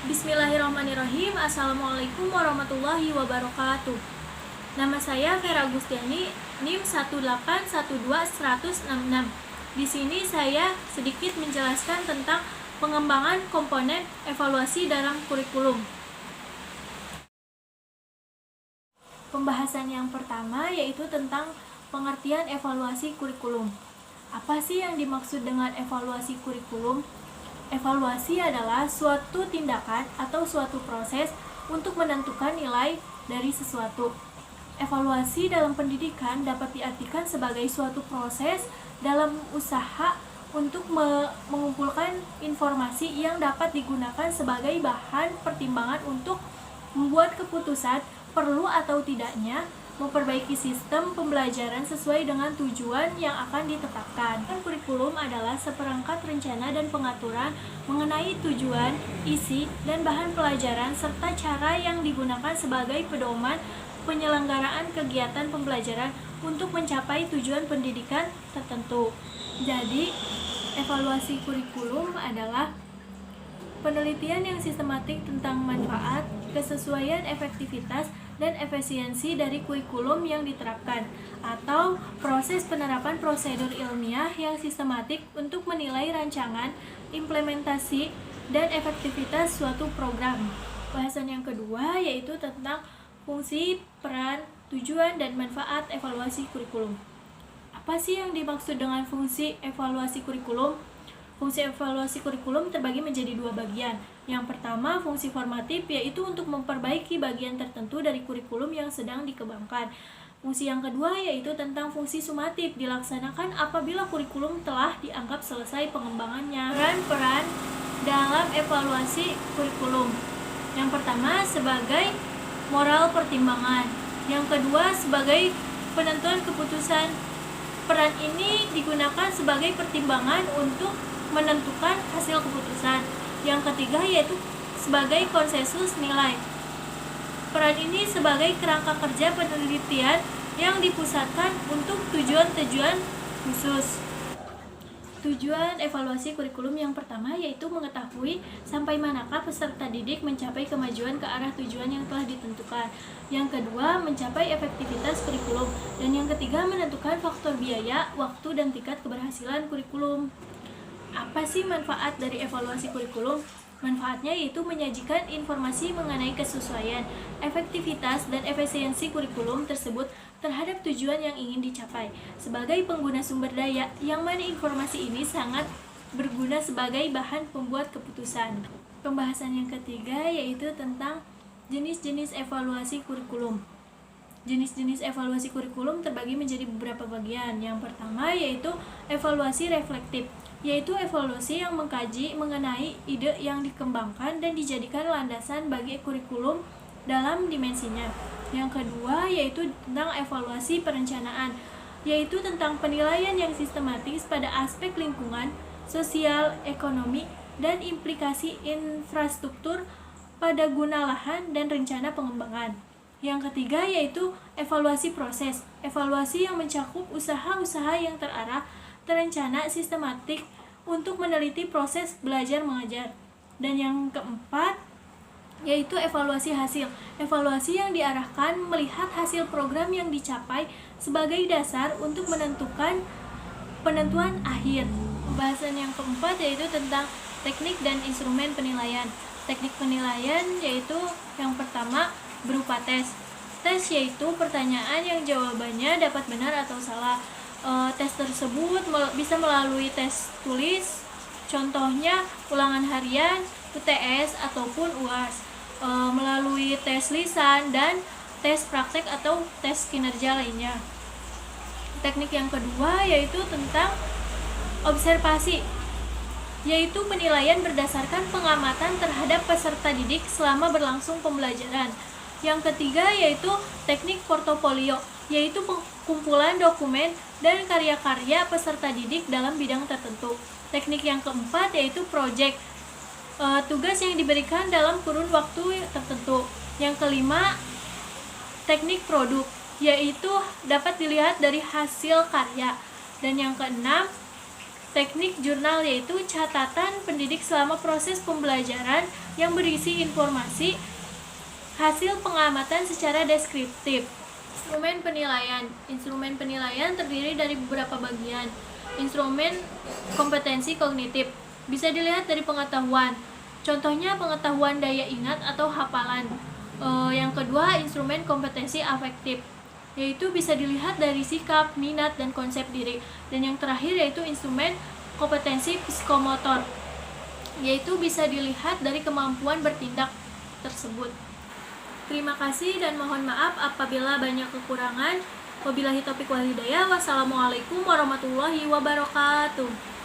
Bismillahirrahmanirrahim. Assalamualaikum warahmatullahi wabarakatuh. Nama saya Vera Gustiani, NIM 1812166. Di sini saya sedikit menjelaskan tentang pengembangan komponen evaluasi dalam kurikulum. Pembahasan yang pertama yaitu tentang pengertian evaluasi kurikulum. Apa sih yang dimaksud dengan evaluasi kurikulum? Evaluasi adalah suatu tindakan atau suatu proses untuk menentukan nilai dari sesuatu. Evaluasi dalam pendidikan dapat diartikan sebagai suatu proses dalam usaha untuk mengumpulkan informasi yang dapat digunakan sebagai bahan pertimbangan untuk membuat keputusan perlu atau tidaknya memperbaiki sistem pembelajaran sesuai dengan tujuan yang akan ditetapkan. Kurikulum adalah seperangkat rencana dan pengaturan mengenai tujuan, isi, dan bahan pelajaran serta cara yang digunakan sebagai pedoman penyelenggaraan kegiatan pembelajaran untuk mencapai tujuan pendidikan tertentu. Jadi, evaluasi kurikulum adalah penelitian yang sistematik tentang manfaat, kesesuaian, efektivitas, dan efisiensi dari kurikulum yang diterapkan, atau proses penerapan prosedur ilmiah yang sistematik untuk menilai rancangan, implementasi, dan efektivitas suatu program. Bahasan yang kedua yaitu tentang fungsi, peran, tujuan, dan manfaat evaluasi kurikulum. Apa sih yang dimaksud dengan fungsi evaluasi kurikulum? Fungsi evaluasi kurikulum terbagi menjadi dua bagian. Yang pertama, fungsi formatif, yaitu untuk memperbaiki bagian tertentu dari kurikulum yang sedang dikembangkan. Fungsi yang kedua yaitu tentang fungsi sumatif, dilaksanakan apabila kurikulum telah dianggap selesai pengembangannya. Peran dalam evaluasi kurikulum. Yang pertama, sebagai moral pertimbangan. Yang kedua, sebagai penentuan keputusan. Peran ini digunakan sebagai pertimbangan untuk menentukan hasil keputusan. Yang ketiga yaitu sebagai konsensus nilai. Peran ini sebagai kerangka kerja penelitian yang dipusatkan untuk tujuan-tujuan khusus. Tujuan evaluasi kurikulum yang pertama yaitu mengetahui sampai manakah peserta didik mencapai kemajuan ke arah tujuan yang telah ditentukan. Yang kedua, mencapai efektivitas kurikulum. Dan yang ketiga, menentukan faktor biaya, waktu, dan tingkat keberhasilan kurikulum. Apa sih manfaat dari evaluasi kurikulum? Manfaatnya yaitu menyajikan informasi mengenai kesesuaian, efektivitas, dan efisiensi kurikulum tersebut terhadap tujuan yang ingin dicapai. Sebagai pengguna sumber daya, yang mana informasi ini sangat berguna sebagai bahan pembuat keputusan. Pembahasan yang ketiga yaitu tentang jenis-jenis evaluasi kurikulum. Jenis-jenis evaluasi kurikulum terbagi menjadi beberapa bagian. Yang pertama yaitu evaluasi reflektif, yaitu evaluasi yang mengkaji mengenai ide yang dikembangkan dan dijadikan landasan bagi kurikulum dalam dimensinya. Yang kedua yaitu tentang evaluasi perencanaan, yaitu tentang penilaian yang sistematis pada aspek lingkungan, sosial, ekonomi, dan implikasi infrastruktur pada guna lahan dan rencana pengembangan. Yang ketiga yaitu evaluasi proses, evaluasi yang mencakup usaha-usaha yang terarah, terencana, sistematik untuk meneliti proses belajar mengajar. Dan yang keempat yaitu evaluasi hasil, evaluasi yang diarahkan melihat hasil program yang dicapai sebagai dasar untuk menentukan penentuan akhir. Pembahasan yang keempat yaitu tentang teknik dan instrumen penilaian. Teknik penilaian yaitu yang pertama berupa tes. Tes yaitu pertanyaan yang jawabannya dapat benar atau salah. Tes tersebut bisa melalui tes tulis, contohnya ulangan harian, UTS ataupun UAS, melalui tes lisan dan tes praktek atau tes kinerja lainnya. Teknik yang kedua yaitu tentang observasi, yaitu penilaian berdasarkan pengamatan terhadap peserta didik selama berlangsung pembelajaran. Yang ketiga yaitu teknik portofolio, yaitu kumpulan dokumen dan karya-karya peserta didik dalam bidang tertentu. Teknik yang keempat yaitu project, tugas yang diberikan dalam kurun waktu tertentu. Yang kelima, teknik produk, yaitu dapat dilihat dari hasil karya. Dan yang keenam, Teknik jurnal yaitu catatan pendidik selama proses pembelajaran yang berisi informasi hasil pengamatan secara deskriptif. Instrumen penilaian. Instrumen penilaian terdiri dari beberapa bagian. Instrumen kompetensi kognitif bisa dilihat dari pengetahuan. Contohnya pengetahuan daya ingat atau hafalan. Yang kedua, instrumen kompetensi afektif, yaitu bisa dilihat dari sikap, minat, dan konsep diri. Dan yang terakhir yaitu instrumen kompetensi psikomotor, yaitu bisa dilihat dari kemampuan bertindak tersebut. Terima kasih dan mohon maaf apabila banyak kekurangan. Wabillahi taufiq wal hidayah. Wassalamualaikum warahmatullahi wabarakatuh.